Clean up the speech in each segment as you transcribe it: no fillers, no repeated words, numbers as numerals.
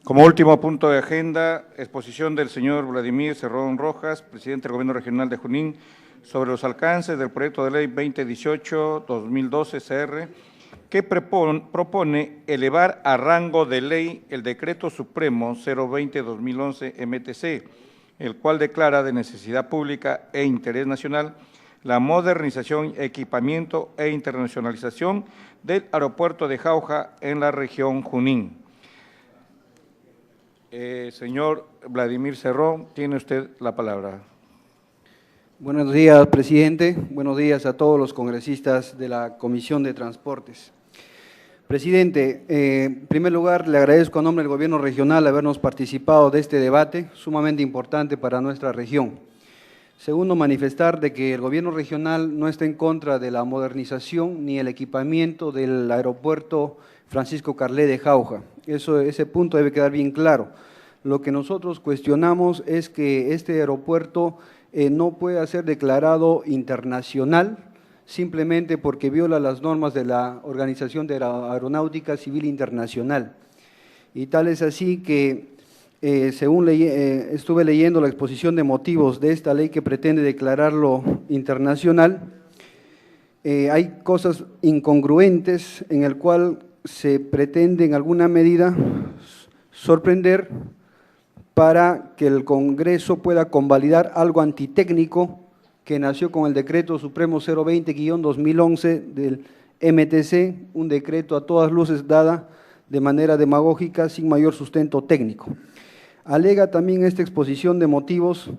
Como último punto de agenda, exposición del señor Vladimir Cerrón Rojas, presidente del Gobierno Regional de Junín, sobre los alcances del proyecto de ley 2018-2012 CR, que propone elevar a rango de ley el Decreto Supremo 020-2011 MTC, el cual declara de necesidad pública e interés nacional la modernización, equipamiento e internacionalización del aeropuerto de Jauja en la región Junín. Señor Vladimir Cerrón, tiene usted la palabra. Buenos días, presidente. Buenos días a todos los congresistas de la Comisión de Transportes. Presidente, en primer lugar, le agradezco a nombre del Gobierno regional habernos participado de este debate sumamente importante para nuestra región. Segundo, manifestar de que el Gobierno regional no está en contra de la modernización ni el equipamiento del aeropuerto Francisco Carlet de Jauja. Ese punto debe quedar bien claro. Lo que nosotros cuestionamos es que este aeropuerto no pueda ser declarado internacional simplemente porque viola las normas de la Organización de Aeronáutica Civil Internacional. Y tal es así que, según estuve leyendo la exposición de motivos de esta ley que pretende declararlo internacional, hay cosas incongruentes en el cual se pretende en alguna medida sorprender para que el Congreso pueda convalidar algo antitécnico que nació con el Decreto Supremo 020-2011 del MTC, un decreto a todas luces dada de manera demagógica sin mayor sustento técnico. Alega también esta exposición de motivos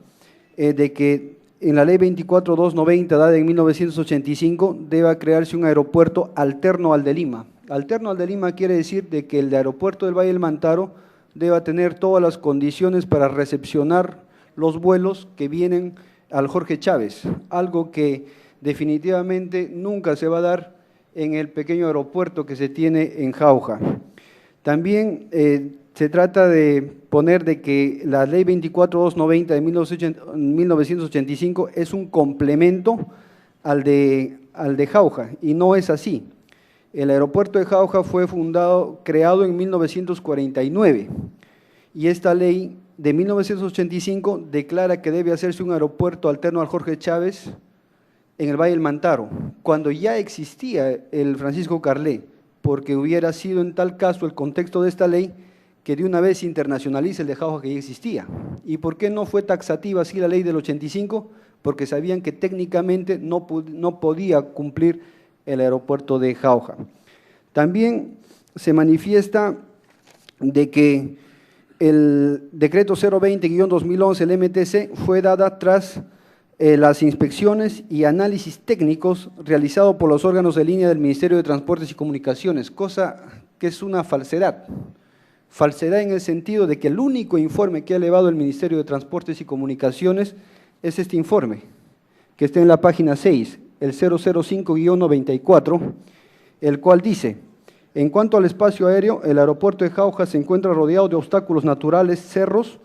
de que en la Ley 24.290, dada en 1985, deba crearse un aeropuerto alterno al de Lima. Alterno al de Lima quiere decir de que el de aeropuerto del Valle del Mantaro deba tener todas las condiciones para recepcionar los vuelos que vienen al Jorge Chávez, algo que definitivamente nunca se va a dar en el pequeño aeropuerto que se tiene en Jauja. También se trata de poner de que la Ley 24.290 de 1985 es un complemento al de Jauja, y no es así. El aeropuerto de Jauja fue creado en 1949, y esta ley de 1985 declara que debe hacerse un aeropuerto alterno al Jorge Chávez en el Valle del Mantaro, cuando ya existía el Francisco Carlet, porque hubiera sido en tal caso el contexto de esta ley que de una vez internacionalice el de Jauja que ya existía. ¿Y por qué no fue taxativa así la ley del 85? Porque sabían que técnicamente no podía cumplir el aeropuerto de Jauja. También se manifiesta de que el decreto 020-2011, el MTC, fue dada tras las inspecciones y análisis técnicos realizados por los órganos de línea del Ministerio de Transportes y Comunicaciones, cosa que es una falsedad. Falsedad en el sentido de que el único informe que ha elevado el Ministerio de Transportes y Comunicaciones es este informe, que está en la página 6, el 005-94, el cual dice: en cuanto al espacio aéreo, el aeropuerto de Jauja se encuentra rodeado de obstáculos naturales, cerros,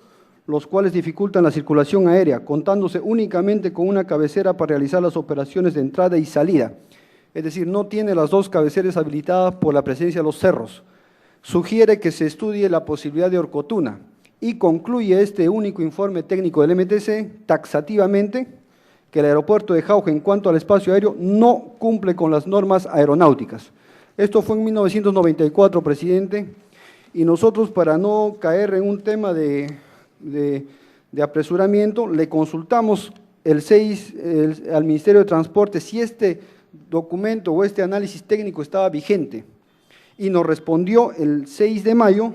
los cuales dificultan la circulación aérea, contándose únicamente con una cabecera para realizar las operaciones de entrada y salida. Es decir, no tiene las dos cabeceras habilitadas por la presencia de los cerros. Sugiere que se estudie la posibilidad de Orcotuna y concluye este único informe técnico del MTC taxativamente que el aeropuerto de Jauja en cuanto al espacio aéreo no cumple con las normas aeronáuticas. Esto fue en 1994, presidente, y nosotros, para no caer en un tema de apresuramiento, le consultamos al Ministerio de Transporte si este documento o este análisis técnico estaba vigente, y nos respondió el 6 de mayo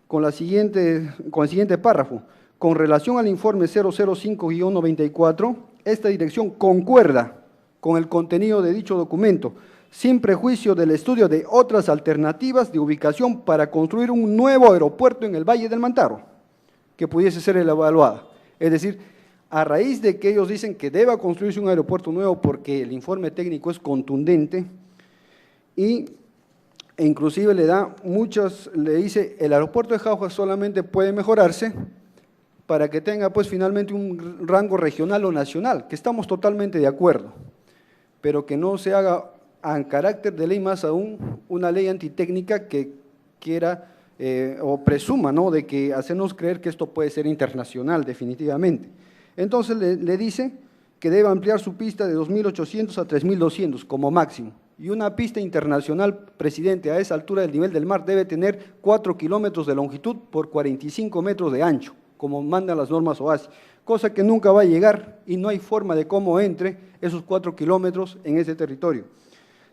con el siguiente párrafo: con relación al informe 005-94, esta dirección concuerda con el contenido de dicho documento, sin prejuicio del estudio de otras alternativas de ubicación para construir un nuevo aeropuerto en el Valle del Mantaro, que pudiese ser evaluada. Es decir, a raíz de que ellos dicen que deba construirse un aeropuerto nuevo porque el informe técnico es contundente, e inclusive le dice, el aeropuerto de Jauja solamente puede mejorarse para que tenga pues finalmente un rango regional o nacional, que estamos totalmente de acuerdo, pero que no se haga en carácter de ley, más aún una ley antitécnica que quiera o presuma, ¿no?, de que hacernos creer que esto puede ser internacional definitivamente. Entonces le dice que debe ampliar su pista de 2.800 a 3.200 como máximo. Y una pista internacional, presidente, a esa altura del nivel del mar debe tener 4 kilómetros de longitud por 45 metros de ancho, como mandan las normas OASI, cosa que nunca va a llegar y no hay forma de cómo entre esos 4 kilómetros en ese territorio.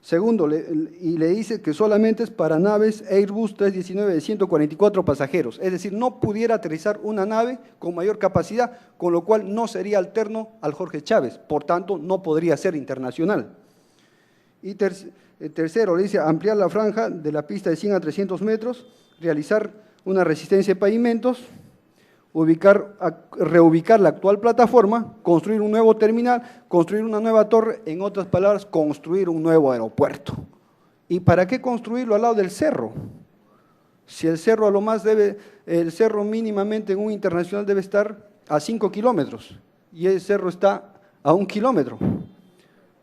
Segundo, le dice que solamente es para naves Airbus 319 de 144 pasajeros, es decir, no pudiera aterrizar una nave con mayor capacidad, con lo cual no sería alterno al Jorge Chávez, por tanto, no podría ser internacional. Y tercero, le dice ampliar la franja de la pista de 100 a 300 metros, realizar una resistencia de pavimentos, reubicar la actual plataforma, construir un nuevo terminal, construir una nueva torre, en otras palabras, construir un nuevo aeropuerto. ¿Y para qué construirlo al lado del cerro? Si el cerro el cerro mínimamente en un internacional debe estar a 5 kilómetros y el cerro está a 1 kilómetro.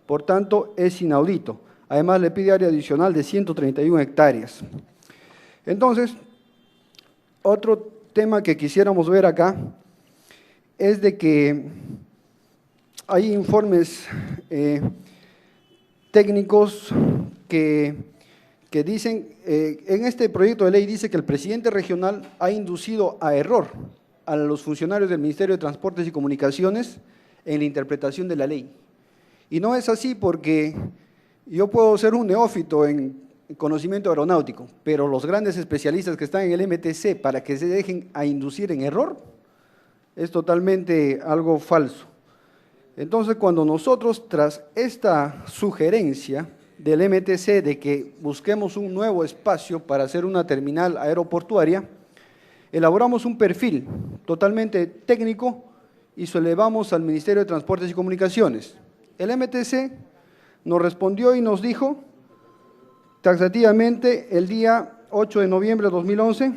Por tanto, es inaudito. Además, le pide área adicional de 131 hectáreas. Entonces, otro tema que quisiéramos ver acá es de que hay informes técnicos que dicen, en este proyecto de ley dice que el presidente regional ha inducido a error a los funcionarios del Ministerio de Transportes y Comunicaciones en la interpretación de la ley. Y no es así porque yo puedo ser un neófito en conocimiento aeronáutico, pero los grandes especialistas que están en el MTC para que se dejen a inducir en error, es totalmente algo falso. Entonces, cuando nosotros, tras esta sugerencia del MTC de que busquemos un nuevo espacio para hacer una terminal aeroportuaria, elaboramos un perfil totalmente técnico y se lo elevamos al Ministerio de Transportes y Comunicaciones. El MTC nos respondió y nos dijo taxativamente el día 8 de noviembre de 2011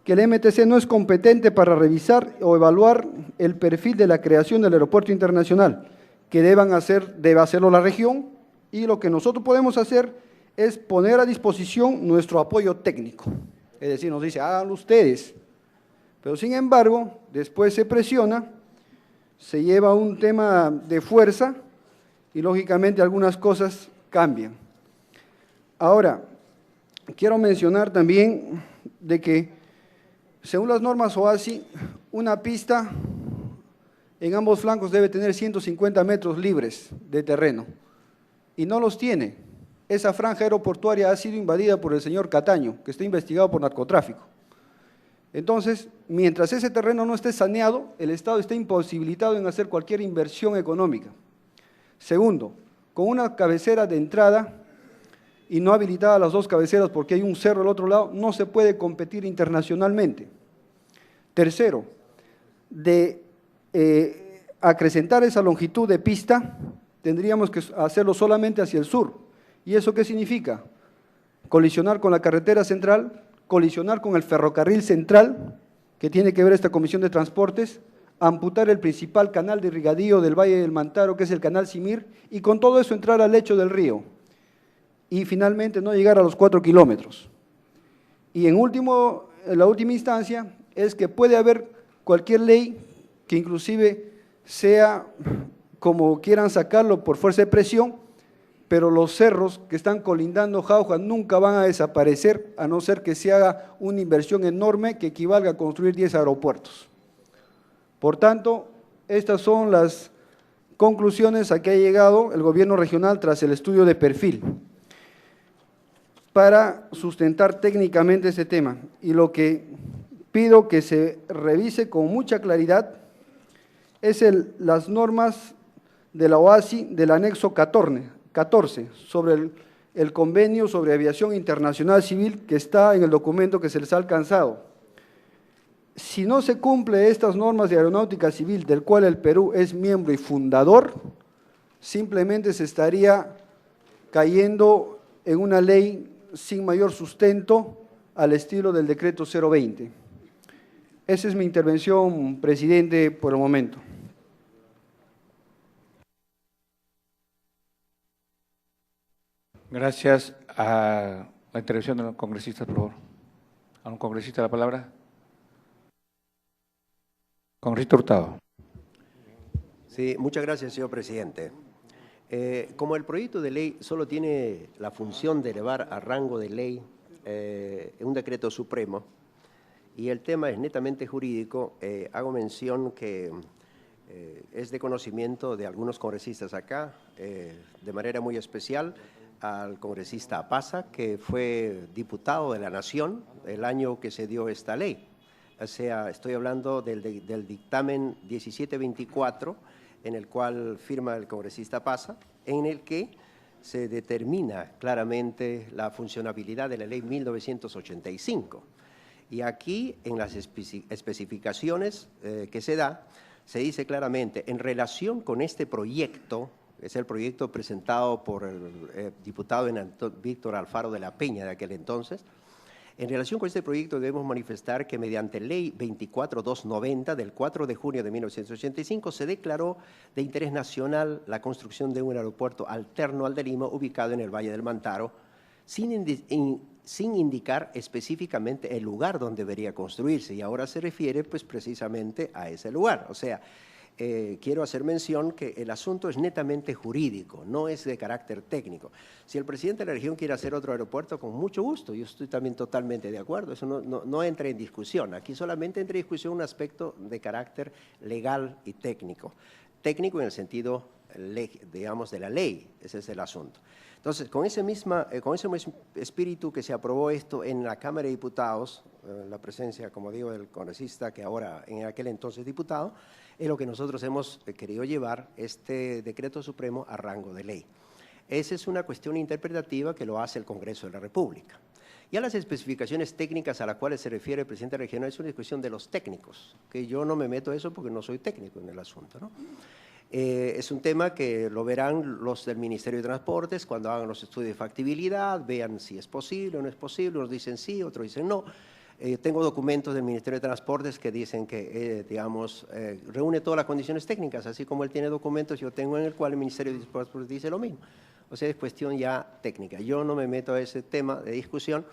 que el MTC no es competente para revisar o evaluar el perfil de la creación del aeropuerto internacional, que debe hacerlo la región, y lo que nosotros podemos hacer es poner a disposición nuestro apoyo técnico. Es decir, nos dice, háganlo ustedes. Pero sin embargo, después se presiona, se lleva un tema de fuerza y lógicamente algunas cosas cambian. Ahora, quiero mencionar también de que, según las normas OASI, una pista en ambos flancos debe tener 150 metros libres de terreno, y no los tiene. Esa franja aeroportuaria ha sido invadida por el señor Cataño, que está investigado por narcotráfico. Entonces, mientras ese terreno no esté saneado, el Estado está imposibilitado en hacer cualquier inversión económica. Segundo, con una cabecera de entrada y no habilitada las dos cabeceras porque hay un cerro al otro lado, no se puede competir internacionalmente. Tercero, de acrecentar esa longitud de pista, tendríamos que hacerlo solamente hacia el sur. ¿Y eso qué significa? Colisionar con la carretera central, colisionar con el ferrocarril central, que tiene que ver esta Comisión de Transportes, amputar el principal canal de irrigadío del Valle del Mantaro, que es el canal Simir, y con todo eso entrar al lecho del río. Y finalmente no llegar a los 4 kilómetros. Y en la última instancia es que puede haber cualquier ley que inclusive sea como quieran sacarlo por fuerza de presión, pero los cerros que están colindando Jauja nunca van a desaparecer a no ser que se haga una inversión enorme que equivalga a construir 10 aeropuertos. Por tanto, estas son las conclusiones a que ha llegado el gobierno regional tras el estudio de perfil para sustentar técnicamente este tema. Y lo que pido que se revise con mucha claridad es las normas de la OASI del anexo 14 sobre el convenio sobre aviación internacional civil que está en el documento que se les ha alcanzado. Si no se cumple estas normas de aeronáutica civil, del cual el Perú es miembro y fundador, simplemente se estaría cayendo en una ley sin mayor sustento al estilo del decreto 020. Esa es mi intervención, presidente, por el momento. Gracias. A la intervención de los congresistas, por favor. ¿A un congresista la palabra? Congresista Hurtado. Sí, muchas gracias, señor presidente. Como el proyecto de ley solo tiene la función de elevar a rango de ley un decreto supremo y el tema es netamente jurídico, hago mención que es de conocimiento de algunos congresistas acá, de manera muy especial al congresista Apaza, que fue diputado de la Nación el año que se dio esta ley. O sea, estoy hablando del dictamen 1724, en el cual firma el congresista Apaza, en el que se determina claramente la funcionabilidad de la ley 1985. Y aquí, en las especificaciones que se da, se dice claramente, en relación con este proyecto, es el proyecto presentado por el diputado Víctor Alfaro de la Peña de aquel entonces, en relación con este proyecto debemos manifestar que mediante ley 24290 del 4 de junio de 1985 se declaró de interés nacional la construcción de un aeropuerto alterno al de Lima ubicado en el Valle del Mantaro, sin indicar específicamente el lugar donde debería construirse, y ahora se refiere pues precisamente a ese lugar. O sea, quiero hacer mención que el asunto es netamente jurídico, no es de carácter técnico. Si el presidente de la región quiere hacer otro aeropuerto, con mucho gusto, yo estoy también totalmente de acuerdo, eso no entra en discusión. Aquí solamente entra en discusión un aspecto de carácter legal y técnico. Técnico en el sentido, digamos, de la ley, ese es el asunto. Entonces, con ese mismo espíritu que se aprobó esto en la Cámara de Diputados, la presencia, como digo, del congresista que ahora en aquel entonces diputado, es lo que nosotros hemos querido llevar este decreto supremo a rango de ley. Esa es una cuestión interpretativa que lo hace el Congreso de la República. Ya las especificaciones técnicas a las cuales se refiere el presidente regional es una discusión de los técnicos, que yo no me meto a eso porque no soy técnico en el asunto, ¿no? Es un tema que lo verán los del Ministerio de Transportes cuando hagan los estudios de factibilidad, vean si es posible o no es posible, unos dicen sí, otros dicen no. Tengo documentos del Ministerio de Transportes que dicen que, digamos, reúne todas las condiciones técnicas, así como él tiene documentos, yo tengo en el cual el Ministerio de Transportes dice lo mismo. O sea, es cuestión ya técnica. Yo no me meto a ese tema de discusión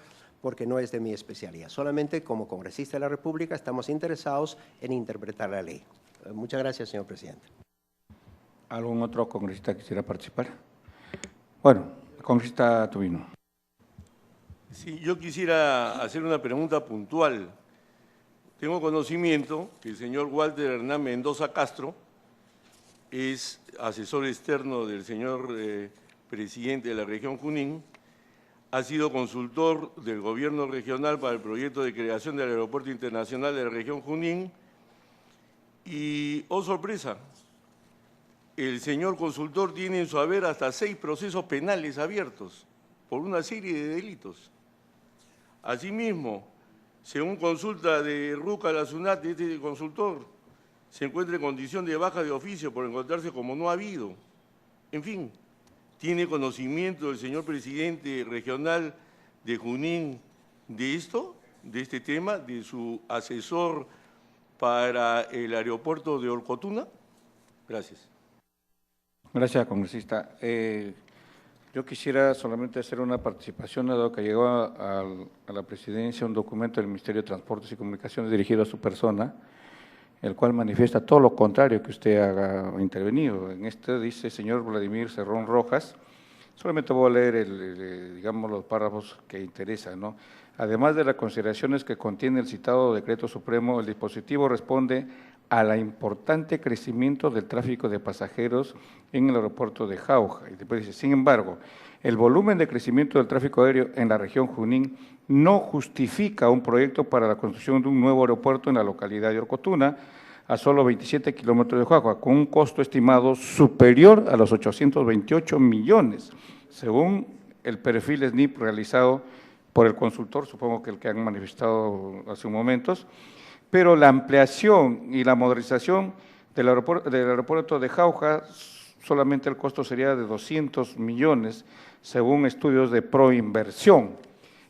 porque no es de mi especialidad. Solamente como congresista de la República estamos interesados en interpretar la ley. Muchas gracias, señor presidente. ¿Algún otro congresista quisiera participar? Bueno, congresista Tubino. Sí, yo quisiera hacer una pregunta puntual. Tengo conocimiento que el señor Walter Hernán Mendoza Castro es asesor externo del señor presidente de la región Junín, ha sido consultor del gobierno regional para el proyecto de creación del aeropuerto internacional de la región Junín y, oh sorpresa, el señor consultor tiene en su haber hasta 6 procesos penales abiertos por una serie de delitos. Asimismo, según consulta de Ruca la SUNAT, este consultor se encuentra en condición de baja de oficio por encontrarse como no ha habido. En fin, ¿tiene conocimiento el señor presidente regional de Junín de esto, de este tema, de su asesor para el aeropuerto de Olcotuna? Gracias. Gracias, congresista. Yo quisiera solamente hacer una participación, dado que llegó a la presidencia un documento del Ministerio de Transportes y Comunicaciones dirigido a su persona, el cual manifiesta todo lo contrario que usted ha intervenido. En este dice, señor Vladimir Cerrón Rojas, solamente voy a leer, digamos, los párrafos que interesan, ¿no? Además de las consideraciones que contiene el citado decreto supremo, el dispositivo responde a la importante crecimiento del tráfico de pasajeros en el aeropuerto de Jauja. Y después dice, sin embargo, el volumen de crecimiento del tráfico aéreo en la región Junín no justifica un proyecto para la construcción de un nuevo aeropuerto en la localidad de Olcotuna, a solo 27 kilómetros de Jauja, con un costo estimado superior a los 828 millones, según el perfil SNIP realizado por el consultor, supongo que el que han manifestado hace un momentos, pero la ampliación y la modernización del aeropuerto de Jauja, solamente el costo sería de 200 millones, según estudios de proinversión.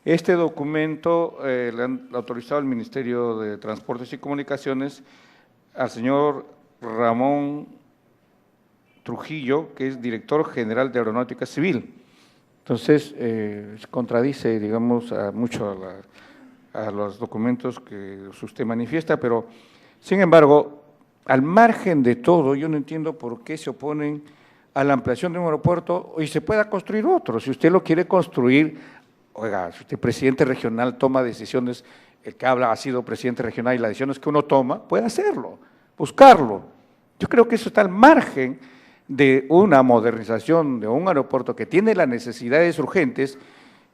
Este documento le han autorizado el Ministerio de Transportes y Comunicaciones al señor Ramón Trujillo, que es director general de Aeronáutica Civil. Entonces, contradice, digamos, mucho a los documentos que usted manifiesta, pero, sin embargo, al margen de todo, yo no entiendo por qué se oponen a la ampliación de un aeropuerto y se pueda construir otro. Si usted lo quiere construir, oiga, si usted presidente regional toma decisiones, el que habla ha sido presidente regional y las decisiones que uno toma, puede hacerlo, buscarlo. Yo creo que eso está al margen de una modernización de un aeropuerto que tiene las necesidades urgentes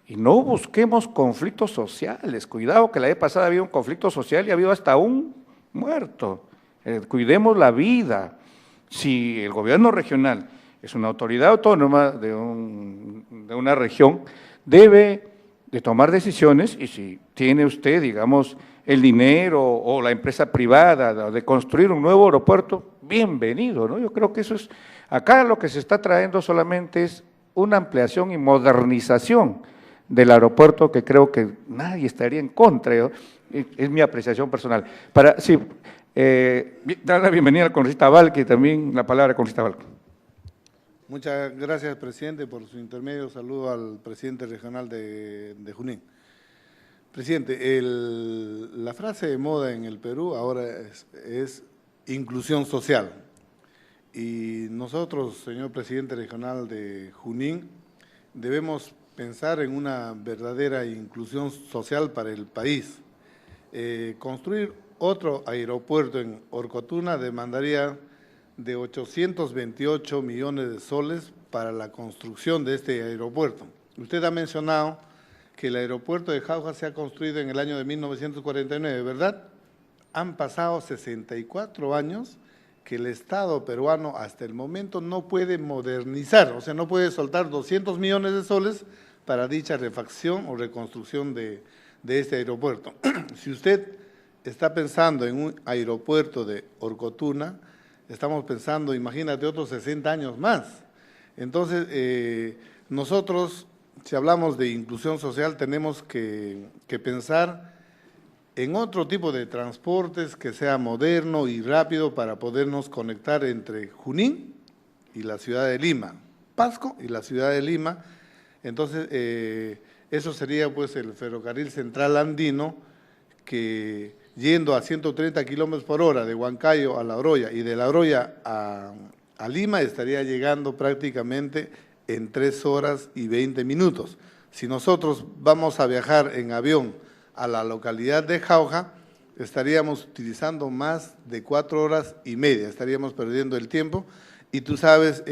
y no busquemos conflictos sociales. Cuidado que la vez pasada había un conflicto social y ha habido hasta un muerto. Cuidemos la vida. Si el gobierno regional es una autoridad autónoma de una región, debe de tomar decisiones y si tiene usted, digamos, el dinero o la empresa privada de construir un nuevo aeropuerto, bienvenido, ¿no? Yo creo que eso es, acá lo que se está trayendo solamente es una ampliación y modernización del aeropuerto que creo que nadie estaría en contra, ¿no? Es mi apreciación personal. Dar la bienvenida al congresista Valque, también la palabra al congresista Valque. Muchas gracias, presidente, por su intermedio. Saludo al presidente regional de Junín. Presidente, la frase de moda en el Perú ahora es inclusión social. Y nosotros, señor presidente regional de Junín, debemos pensar en una verdadera inclusión social para el país. Construir otro aeropuerto en Orcotuna demandaría de 828 millones de soles para la construcción de este aeropuerto. Usted ha mencionado que el aeropuerto de Jauja se ha construido en el año de 1949, ¿verdad? Han pasado 64 años que el Estado peruano hasta el momento no puede modernizar, o sea, no puede soltar 200 millones de soles para dicha refacción o reconstrucción de este aeropuerto. Si usted está pensando en un aeropuerto de Orcotuna, estamos pensando, imagínate, otros 60 años más. Entonces, nosotros, si hablamos de inclusión social, tenemos que pensar en otro tipo de transportes que sea moderno y rápido para podernos conectar entre Junín y la ciudad de Lima, Pasco y la ciudad de Lima. Entonces, eso sería pues el ferrocarril central andino que yendo a 130 kilómetros por hora de Huancayo a La Oroya y de La Oroya a Lima estaría llegando prácticamente en 3 horas y 20 minutos. Si nosotros vamos a viajar en avión a la localidad de Jauja, estaríamos utilizando más de 4 horas y media, estaríamos perdiendo el tiempo. Y tú sabes,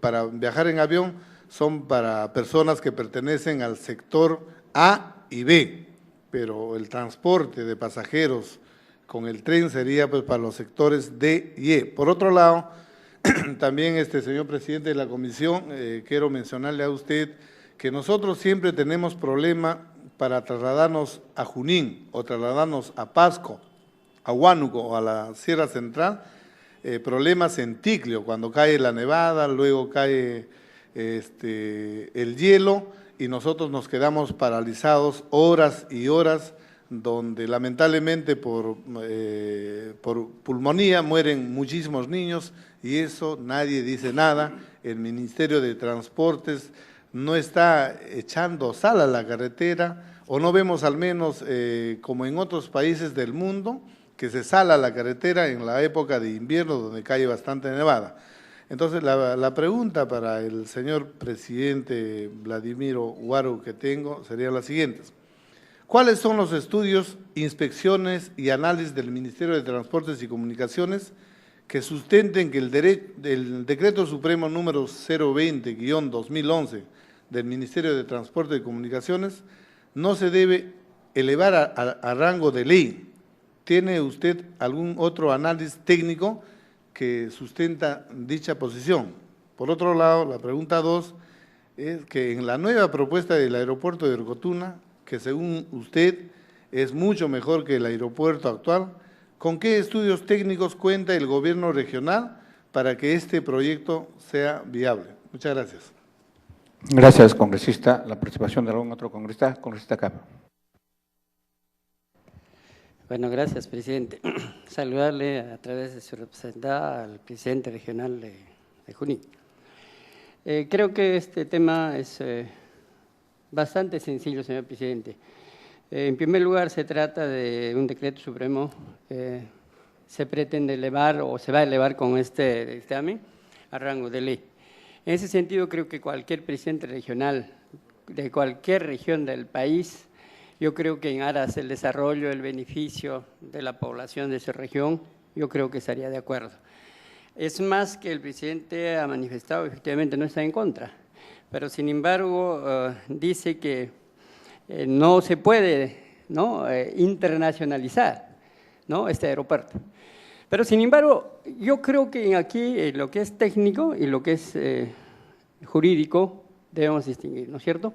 para viajar en avión son para personas que pertenecen al sector A y B, pero el transporte de pasajeros con el tren sería pues para los sectores D y E. Por otro lado, también señor presidente de la comisión, quiero mencionarle a usted que nosotros siempre tenemos problema para trasladarnos a Junín o trasladarnos a Pasco, a Huánuco o a la Sierra Central, problemas en Ticlio, cuando cae la nevada, luego cae el hielo y nosotros nos quedamos paralizados horas y horas, donde lamentablemente por pulmonía mueren muchísimos niños y eso nadie dice nada. El Ministerio de Transportes no está echando sal a la carretera o no vemos al menos como en otros países del mundo que se sala la carretera en la época de invierno donde cae bastante nevada. Entonces, la pregunta para el señor presidente Vladimiro Huaro que tengo sería la siguiente. ¿Cuáles son los estudios, inspecciones y análisis del Ministerio de Transportes y Comunicaciones que sustenten que el Decreto Supremo número 020-2011 del Ministerio de Transportes y Comunicaciones no se debe elevar a rango de ley? ¿Tiene usted algún otro análisis técnico que sustenta dicha posición? Por otro lado, la pregunta 2 es que en la nueva propuesta del aeropuerto de Orcotuna, que según usted es mucho mejor que el aeropuerto actual, ¿con qué estudios técnicos cuenta el gobierno regional para que este proyecto sea viable? Muchas gracias. Gracias, congresista. La participación de algún otro congresista. Congresista Capa. Bueno, gracias, presidente. Saludarle a través de su representada al presidente regional de Junín. Creo que este tema es bastante sencillo, señor presidente. En primer lugar, se trata de un decreto supremo que se pretende elevar o se va a elevar con este dictamen a rango de ley. En ese sentido, creo que cualquier presidente regional de cualquier región del país, yo creo que en aras del desarrollo, el beneficio de la población de esa región, yo creo que estaría de acuerdo. Es más que el presidente ha manifestado, efectivamente no está en contra, pero sin embargo dice que no se puede, ¿no?, internacionalizar, ¿no?, este aeropuerto. Pero sin embargo, yo creo que aquí lo que es técnico y lo que es jurídico debemos distinguir, ¿no es cierto?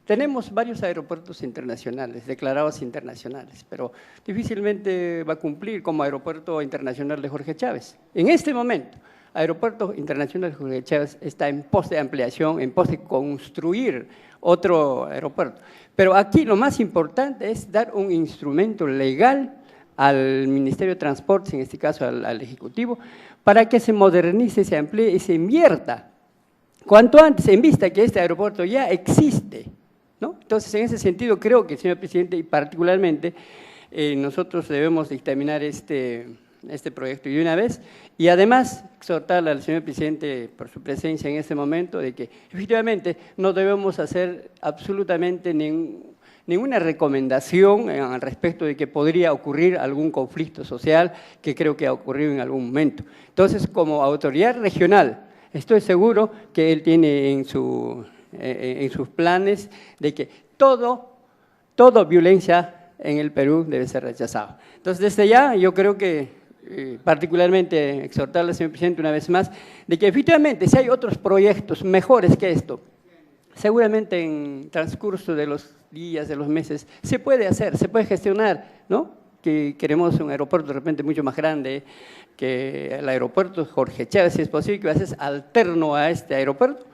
Tenemos varios aeropuertos internacionales, declarados internacionales, pero difícilmente va a cumplir como Aeropuerto Internacional de Jorge Chávez. En este momento, Aeropuerto Internacional de Jorge Chávez está en pos de ampliación, en pos de construir otro aeropuerto. Pero aquí lo más importante es dar un instrumento legal al Ministerio de Transportes, en este caso al Ejecutivo, para que se modernice, se amplíe y se invierta cuanto antes, en vista que este aeropuerto ya existe, ¿no? Entonces, en ese sentido, creo que, señor presidente, y particularmente, nosotros debemos dictaminar este proyecto de una vez y además exhortarle al señor presidente por su presencia en este momento de que efectivamente no debemos hacer absolutamente ninguna recomendación al respecto de que podría ocurrir algún conflicto social que creo que ha ocurrido en algún momento. Entonces, como autoridad regional, estoy seguro que él tiene en sus planes de que toda violencia en el Perú debe ser rechazada. Entonces, desde ya yo creo que particularmente exhortarle al señor presidente una vez más de que efectivamente si hay otros proyectos mejores que esto, seguramente en transcurso de los días, de los meses, se puede hacer, se puede gestionar, ¿no? Que queremos un aeropuerto de repente mucho más grande, que el aeropuerto Jorge Chávez, si es posible, que va a ser alterno a este aeropuerto.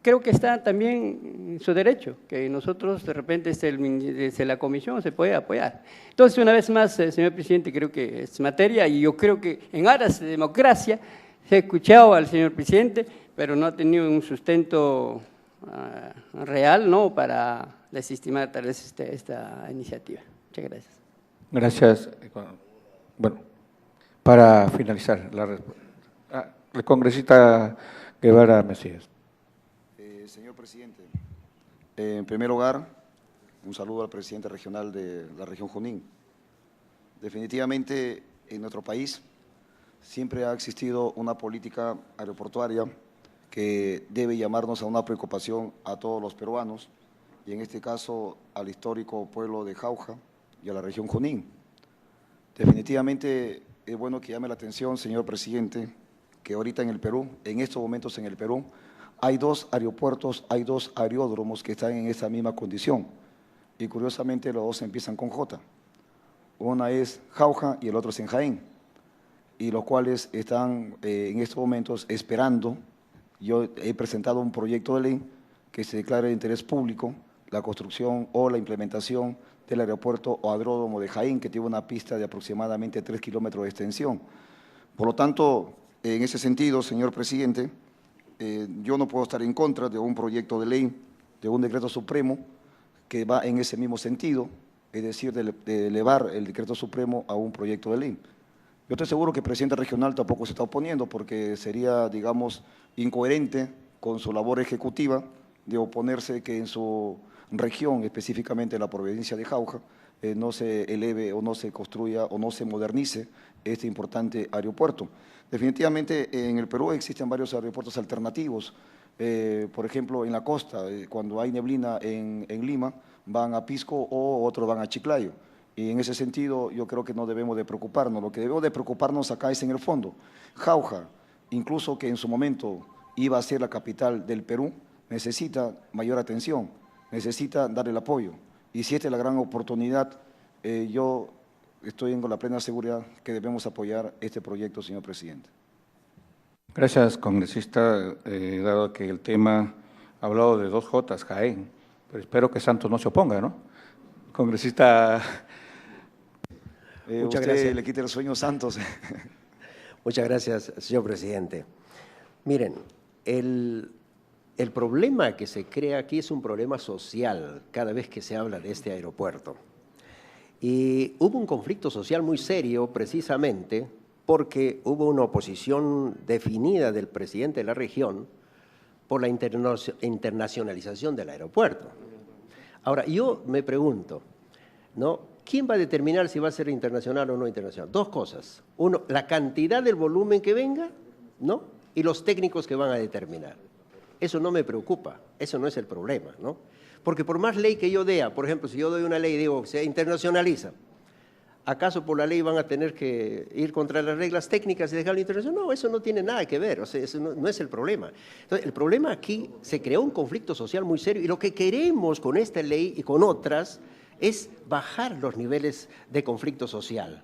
Creo que está también en su derecho, que nosotros de repente desde la comisión se puede apoyar. Entonces, una vez más, señor presidente, creo que es materia y yo creo que en aras de democracia se ha escuchado al señor presidente, pero no ha tenido un sustento real, ¿no?, para desestimar tal vez esta iniciativa. Muchas gracias. Gracias. Bueno, para finalizar la respuesta, el congresista Guevara Mesías. Señor presidente, en primer lugar, un saludo al presidente regional de la región Junín. Definitivamente, en nuestro país siempre ha existido una política aeroportuaria que debe llamarnos a una preocupación a todos los peruanos, y en este caso al histórico pueblo de Jauja y a la región Junín. Definitivamente es bueno que llame la atención, señor presidente, que ahorita en el Perú, en estos momentos en el Perú, hay dos aeropuertos, hay dos aeródromos que están en esa misma condición, y curiosamente los dos empiezan con J. Una es Jauja y el otro es en Jaén, y los cuales están en estos momentos esperando. Yo he presentado un proyecto de ley que se declare de interés público la construcción o la implementación del aeropuerto o aeródromo de Jaén, que tiene una pista de aproximadamente 3 kilómetros de extensión. Por lo tanto, en ese sentido, señor presidente, yo no puedo estar en contra de un proyecto de ley, de un decreto supremo que va en ese mismo sentido, es decir, de elevar el decreto supremo a un proyecto de ley. Yo estoy seguro que el presidente regional tampoco se está oponiendo, porque sería, digamos, incoherente con su labor ejecutiva de oponerse que en su región, específicamente en la provincia de Jauja, no se eleve o no se construya o no se modernice este importante aeropuerto. Definitivamente en el Perú existen varios aeropuertos alternativos. Por ejemplo, en la costa, cuando hay neblina en Lima, van a Pisco o otros van a Chiclayo. Y en ese sentido yo creo que no debemos de preocuparnos. Lo que debemos de preocuparnos acá es en el fondo. Jauja, incluso que en su momento iba a ser la capital del Perú, necesita mayor atención, necesita dar el apoyo. Y si esta es la gran oportunidad, yo estoy con la plena seguridad que debemos apoyar este proyecto, señor presidente. Gracias, congresista, dado que el tema ha hablado de 2 Jotas, Jaén, pero espero que Santos no se oponga, ¿no? Congresista, Muchas usted gracias. le quite el sueño a Santos. Muchas gracias, señor presidente. Miren, el problema que se crea aquí es un problema social cada vez que se habla de este aeropuerto. Y hubo un conflicto social muy serio precisamente porque hubo una oposición definida del presidente de la región por la internacionalización del aeropuerto. Ahora, yo me pregunto, ¿no? ¿Quién va a determinar si va a ser internacional o no internacional? Dos cosas. Uno, la cantidad del volumen que venga, ¿no? Y los técnicos que van a determinar. Eso no me preocupa, eso no es el problema, ¿no? Porque por más ley que yo dé, por ejemplo, si yo doy una ley y digo que se internacionaliza, ¿acaso por la ley van a tener que ir contra las reglas técnicas y dejarlo internacional? No, eso no tiene nada que ver, o sea, eso no es el problema. Entonces, el problema aquí, se creó un conflicto social muy serio y lo que queremos con esta ley y con otras es bajar los niveles de conflicto social.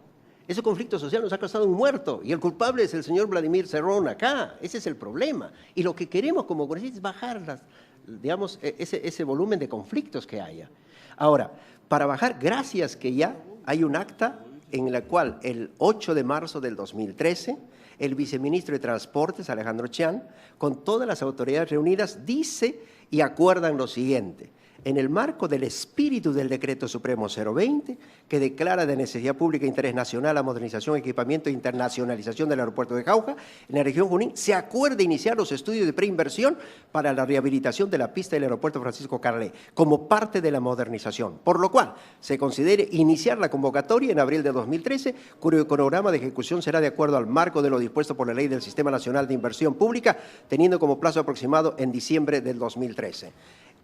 Ese conflicto social nos ha costado un muerto y el culpable es el señor Vladimir Cerrón acá, ese es el problema. Y lo que queremos como congresistas es bajar digamos, ese volumen de conflictos que haya. Ahora, para bajar, gracias que ya hay un acta en la cual el 8 de marzo del 2013, el viceministro de Transportes, Alejandro Chián, con todas las autoridades reunidas, dice y acuerdan lo siguiente: en el marco del espíritu del Decreto Supremo 020, que declara de necesidad pública e interés nacional la modernización, equipamiento e internacionalización del aeropuerto de Jauja, en la región Junín, se acuerda iniciar los estudios de preinversión para la rehabilitación de la pista del aeropuerto Francisco Carlé, como parte de la modernización, por lo cual se considere iniciar la convocatoria en abril de 2013, cuyo cronograma de ejecución será de acuerdo al marco de lo dispuesto por la Ley del Sistema Nacional de Inversión Pública, teniendo como plazo aproximado en diciembre del 2013.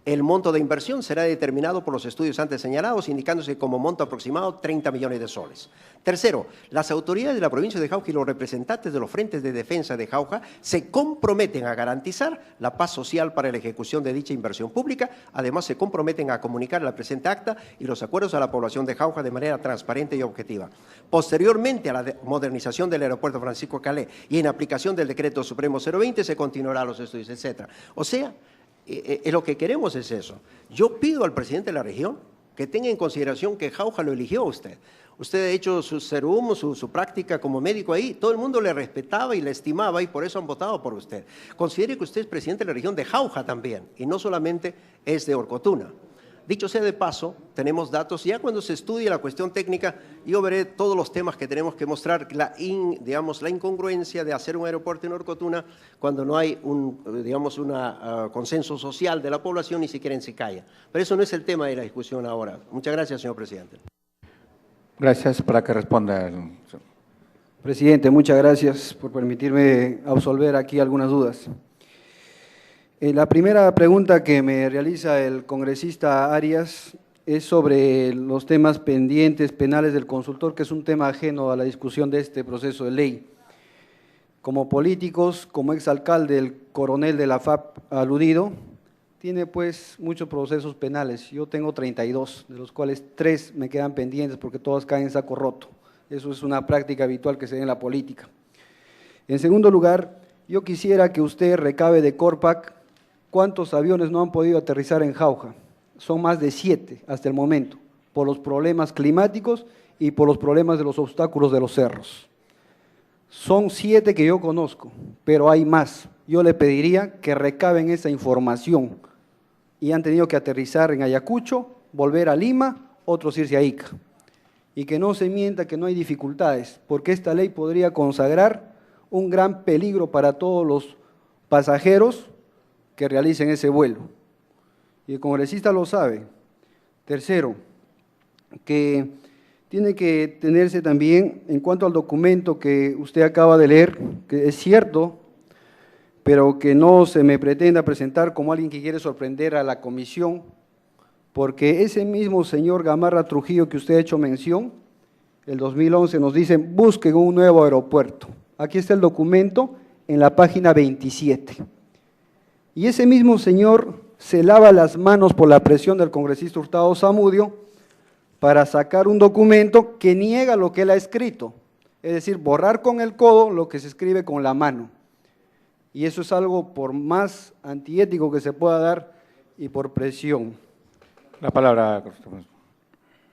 El monto de inversión será determinado por los estudios antes señalados, indicándose como monto aproximado 30 millones de soles. Tercero, las autoridades de la provincia de Jauja y los representantes de los frentes de defensa de Jauja se comprometen a garantizar la paz social para la ejecución de dicha inversión pública. Además, se comprometen a comunicar la presente acta y los acuerdos a la población de Jauja de manera transparente y objetiva. Posteriormente a la modernización del aeropuerto Francisco Calé y en aplicación del Decreto Supremo 020, se continuará los estudios, etc. O sea, lo que queremos es eso. Yo pido al presidente de la región que tenga en consideración que Jauja lo eligió a usted. Usted ha hecho su serum, su práctica como médico ahí, todo el mundo le respetaba y le estimaba y por eso han votado por usted. Considere que usted es presidente de la región de Jauja también y no solamente es de Orcotuna. Dicho sea de paso, tenemos datos, ya cuando se estudie la cuestión técnica, yo veré todos los temas que tenemos que mostrar, digamos, la incongruencia de hacer un aeropuerto en Orcotuna cuando no hay un consenso social de la población, ni siquiera en Sicaya. Pero eso no es el tema de la discusión ahora. Muchas gracias, señor presidente. Gracias. Para que responda el... Presidente, muchas gracias por permitirme absolver aquí algunas dudas. La primera pregunta que me realiza el congresista Arias es sobre los temas pendientes penales del consultor, que es un tema ajeno a la discusión de este proceso de ley. Como políticos, como exalcalde, el coronel de la FAP aludido, tiene pues muchos procesos penales. Yo tengo 32, de los cuales 3 me quedan pendientes porque todos caen en saco roto. Eso es una práctica habitual que se da en la política. En segundo lugar, yo quisiera que usted recabe de Corpac cuántos aviones no han podido aterrizar en Jauja. Son más de 7 hasta el momento, por los problemas climáticos y por los problemas de los obstáculos de los cerros. Son 7 que yo conozco, pero hay más. Yo le pediría que recaben esa información y han tenido que aterrizar en Ayacucho, volver a Lima, otros irse a Ica. Y que no se mienta que no hay dificultades, porque esta ley podría consagrar un gran peligro para todos los pasajeros que realicen ese vuelo. Y el congresista lo sabe. Tercero, que tiene que tenerse también, en cuanto al documento que usted acaba de leer, que es cierto, pero que no se me pretenda presentar como alguien que quiere sorprender a la comisión, porque ese mismo señor Gamarra Trujillo que usted ha hecho mención, el 2011 nos dicen, busquen un nuevo aeropuerto. Aquí está el documento en la página 27. Y ese mismo señor se lava las manos por la presión del congresista Hurtado Zamudio para sacar un documento que niega lo que él ha escrito, es decir, borrar con el codo lo que se escribe con la mano. Y eso es algo por más antiético que se pueda dar y por presión. La palabra.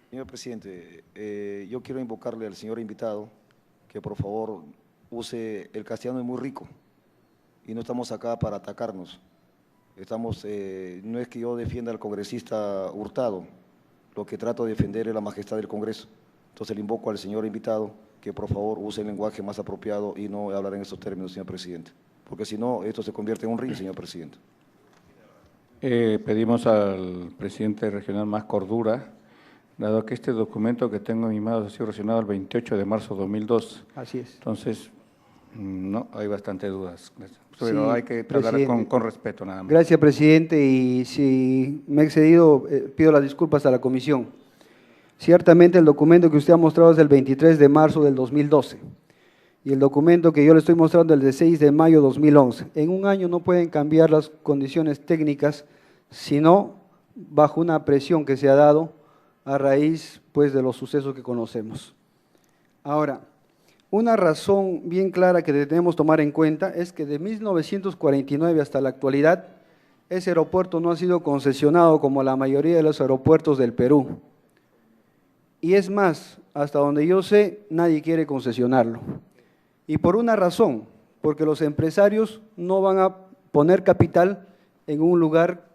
Señor presidente, yo quiero invocarle al señor invitado que por favor use el castellano, es muy rico y no estamos acá para atacarnos. No es que yo defienda al congresista Hurtado, lo que trato de defender es la majestad del Congreso. Entonces le invoco al señor invitado que por favor use el lenguaje más apropiado y no hablar en estos términos, señor presidente, porque si no, esto se convierte en un ring, señor presidente. Pedimos al presidente regional más cordura, dado que este documento que tengo en mi mano ha sido reaccionado el 28 de marzo de 2002. Así es. Entonces, no, hay bastantes dudas, pero Sí, hay que hablar presidente. con respeto nada más. Gracias, presidente, y si me he excedido, pido las disculpas a la comisión. Ciertamente el documento que usted ha mostrado es del 23 de marzo del 2012 y el documento que yo le estoy mostrando es del 6 de mayo de 2011. En un año no pueden cambiar las condiciones técnicas, sino bajo una presión que se ha dado a raíz pues, de los sucesos que conocemos. Ahora, una razón bien clara que debemos tomar en cuenta es que de 1949 hasta la actualidad, ese aeropuerto no ha sido concesionado como la mayoría de los aeropuertos del Perú. Y es más, hasta donde yo sé, nadie quiere concesionarlo. Y por una razón, porque los empresarios no van a poner capital en un lugar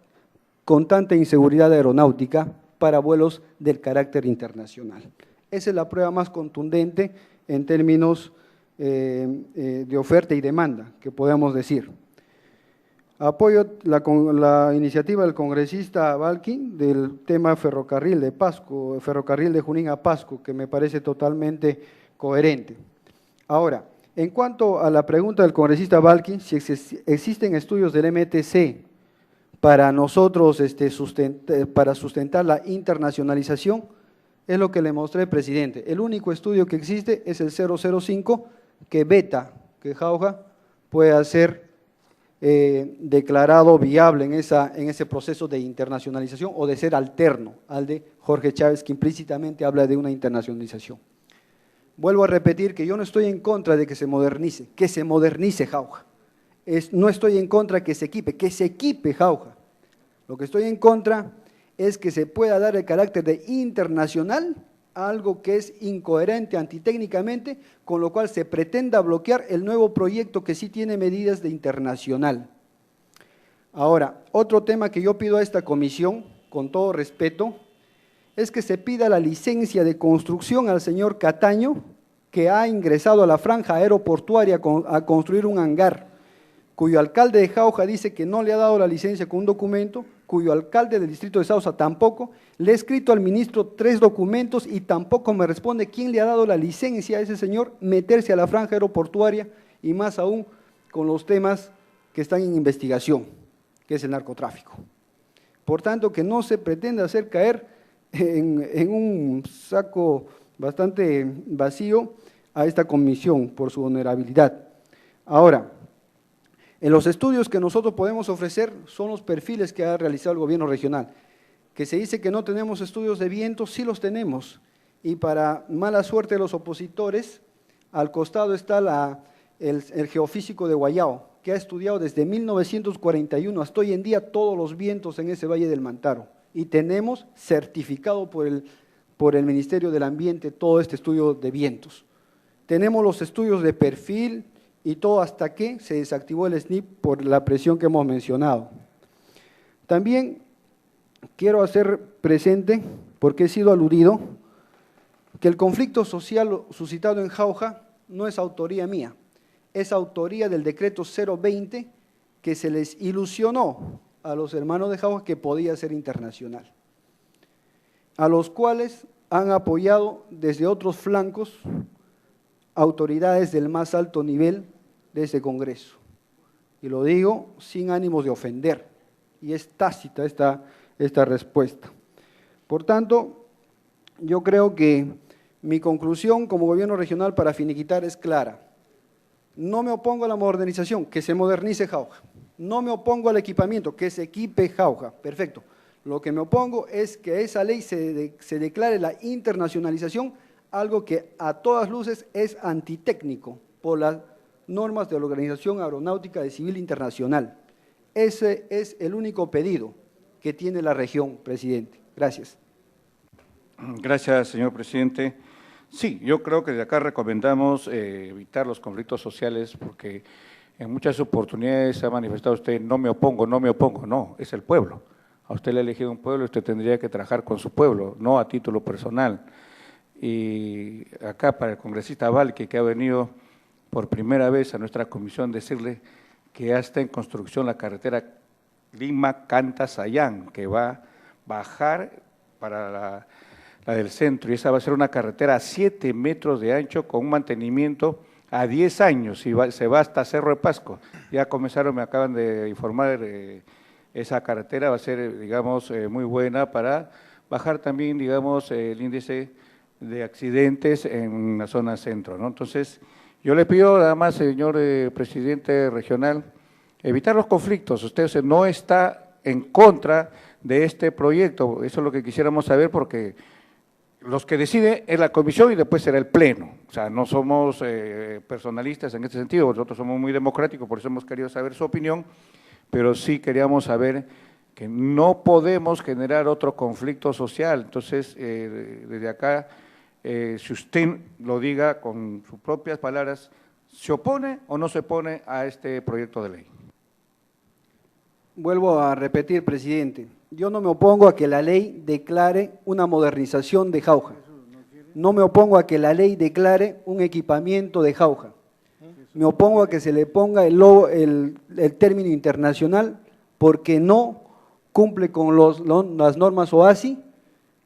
con tanta inseguridad aeronáutica para vuelos del carácter internacional. Esa es la prueba más contundente en términos de oferta y demanda, que podemos decir. Apoyo la iniciativa del congresista Balkin del tema ferrocarril de Pasco, ferrocarril de Junín a Pasco, que me parece totalmente coherente. Ahora, en cuanto a la pregunta del congresista Balkin, si existen estudios del MTC para nosotros para sustentar la internacionalización, es lo que le mostré, presidente. El único estudio que existe es el 005 que veta que Jauja pueda ser declarado viable en ese proceso de internacionalización o de ser alterno al de Jorge Chávez, que implícitamente habla de una internacionalización. Vuelvo a repetir que yo no estoy en contra de que se modernice Jauja. No estoy en contra que se equipe Jauja. Lo que estoy en contra es que se pueda dar el carácter de internacional a algo que es incoherente antitécnicamente, con lo cual se pretenda bloquear el nuevo proyecto que sí tiene medidas de internacional. Ahora, otro tema que yo pido a esta comisión, con todo respeto, es que se pida la licencia de construcción al señor Cataño, que ha ingresado a la franja aeroportuaria a construir un hangar, cuyo alcalde de Jauja dice que no le ha dado la licencia con un documento, cuyo alcalde del distrito de Sausa tampoco. Le he escrito al ministro 3 documentos y tampoco me responde quién le ha dado la licencia a ese señor meterse a la franja aeroportuaria y más aún con los temas que están en investigación, que es el narcotráfico. Por tanto, que no se pretenda hacer caer en un saco bastante vacío a esta comisión por su honorabilidad. Ahora, en los estudios que nosotros podemos ofrecer son los perfiles que ha realizado el gobierno regional. Que se dice que no tenemos estudios de viento, sí los tenemos. Y para mala suerte de los opositores, al costado está el geofísico de Guayao, que ha estudiado desde 1941 hasta hoy en día todos los vientos en ese Valle del Mantaro. Y tenemos certificado por el Ministerio del Ambiente todo este estudio de vientos. Tenemos los estudios de perfil, y todo hasta que se desactivó el SNIP por la presión que hemos mencionado. También quiero hacer presente, porque he sido aludido, que el conflicto social suscitado en Jauja no es autoría mía, es autoría del decreto 020 que se les ilusionó a los hermanos de Jauja que podía ser internacional, a los cuales han apoyado desde otros flancos autoridades del más alto nivel de ese Congreso. Y lo digo sin ánimos de ofender, y es tácita esta respuesta. Por tanto, yo creo que mi conclusión como gobierno regional para finiquitar es clara. No me opongo a la modernización, que se modernice Jauja. No me opongo al equipamiento, que se equipe Jauja. Perfecto. Lo que me opongo es que esa ley se declare la internacionalización, algo que a todas luces es antitécnico por las normas de la Organización Aeronáutica de Civil Internacional. Ese es el único pedido que tiene la región, presidente. Gracias. Gracias, señor presidente. Sí, yo creo que de acá recomendamos evitar los conflictos sociales porque en muchas oportunidades se ha manifestado usted, no me opongo, no, es el pueblo. A usted le ha elegido un pueblo y usted tendría que trabajar con su pueblo, no a título personal. Y acá para el congresista Valque, que ha venido por primera vez a nuestra comisión, decirle que ya está en construcción la carretera Lima-Canta-Sayán, que va a bajar para la del centro, y esa va a ser una carretera a 7 metros de ancho con un mantenimiento a 10 años, y se va hasta Cerro de Pasco. Ya comenzaron, me acaban de informar, esa carretera va a ser, digamos, muy buena para bajar también, digamos, el índice de accidentes en la zona centro, ¿no? Entonces, yo le pido nada más, señor presidente regional, evitar los conflictos. Usted no está en contra de este proyecto, eso es lo que quisiéramos saber, porque los que deciden es la comisión y después será el pleno. O sea, no somos personalistas en este sentido, nosotros somos muy democráticos, por eso hemos querido saber su opinión, pero sí queríamos saber que no podemos generar otro conflicto social. Entonces, desde acá, si usted lo diga con sus propias palabras, ¿se opone o no se opone a este proyecto de ley? Vuelvo a repetir, presidente, yo no me opongo a que la ley declare una modernización de Jauja. No me opongo a que la ley declare un equipamiento de Jauja. Me opongo a que se le ponga el término internacional porque no cumple con las normas OASI,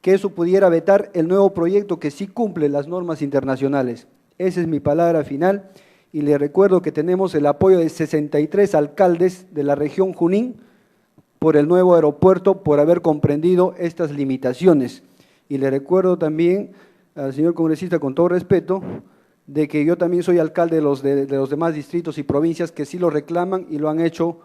que eso pudiera vetar el nuevo proyecto que sí cumple las normas internacionales. Esa es mi palabra final y le recuerdo que tenemos el apoyo de 63 alcaldes de la región Junín por el nuevo aeropuerto, por haber comprendido estas limitaciones. Y le recuerdo también al señor congresista, con todo respeto, de que yo también soy alcalde de los demás distritos y provincias que sí lo reclaman y lo han hecho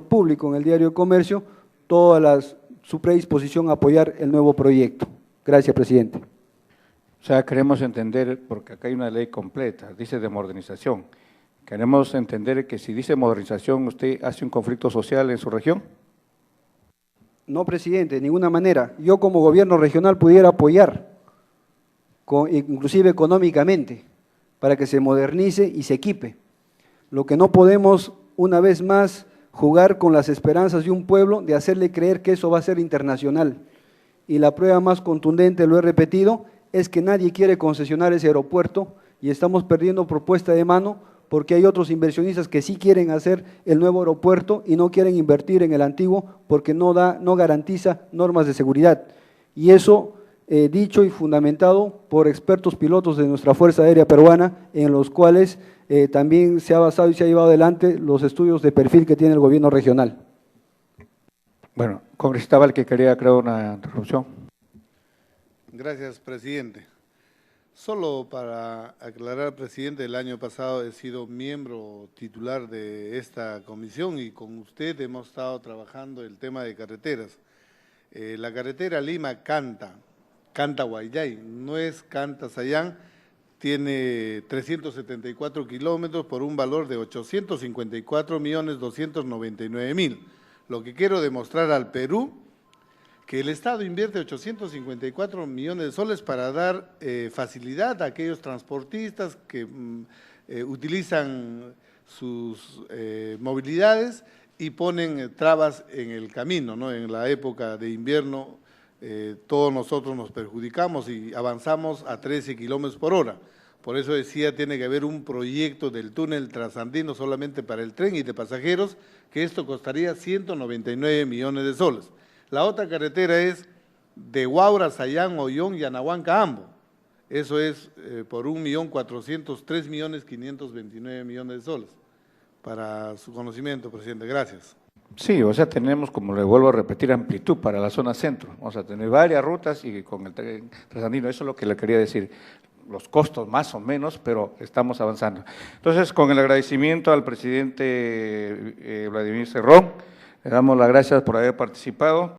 público en el Diario de Comercio, toda su predisposición a apoyar el nuevo proyecto. Gracias, presidente. O sea, queremos entender, porque acá hay una ley completa, dice de modernización. Queremos entender que si dice modernización, ¿usted hace un conflicto social en su región? No, presidente, de ninguna manera. Yo como gobierno regional pudiera apoyar, inclusive económicamente, para que se modernice y se equipe. Lo que no podemos, una vez más, jugar con las esperanzas de un pueblo, de hacerle creer que eso va a ser internacional. Y la prueba más contundente, lo he repetido, es que nadie quiere concesionar ese aeropuerto y estamos perdiendo propuesta de mano porque hay otros inversionistas que sí quieren hacer el nuevo aeropuerto y no quieren invertir en el antiguo porque no garantiza normas de seguridad. Y eso dicho y fundamentado por expertos pilotos de nuestra Fuerza Aérea Peruana, en los cuales también se ha basado y se ha llevado adelante los estudios de perfil que tiene el gobierno regional. Bueno, congresista Valque quería crear una interrupción. Gracias, presidente. Solo para aclarar, presidente, el año pasado he sido miembro titular de esta comisión y con usted hemos estado trabajando el tema de carreteras. La carretera Lima-Canta-Guayay, no es Canta-Sayán, tiene 374 kilómetros por un valor de 854.299.000. Lo que quiero demostrar al Perú, que el Estado invierte 854 millones de soles para dar facilidad a aquellos transportistas que utilizan sus movilidades y ponen trabas en el camino, ¿no? En la época de invierno todos nosotros nos perjudicamos y avanzamos a 13 kilómetros por hora. Por eso decía, tiene que haber un proyecto del túnel transandino solamente para el tren y de pasajeros, que esto costaría 199 millones de soles. La otra carretera es de Huaura, Sayán, Ollón y Anahuanca, Ambo. Eso es por 1.403.529.000 millones de soles. Para su conocimiento, presidente. Gracias. Sí, o sea, tenemos, como le vuelvo a repetir, amplitud para la zona centro. Vamos a tener varias rutas y con el tren transandino, eso es lo que le quería decir. Los costos más o menos, pero estamos avanzando. Entonces, con el agradecimiento al presidente Vladimir Cerrón, le damos las gracias por haber participado.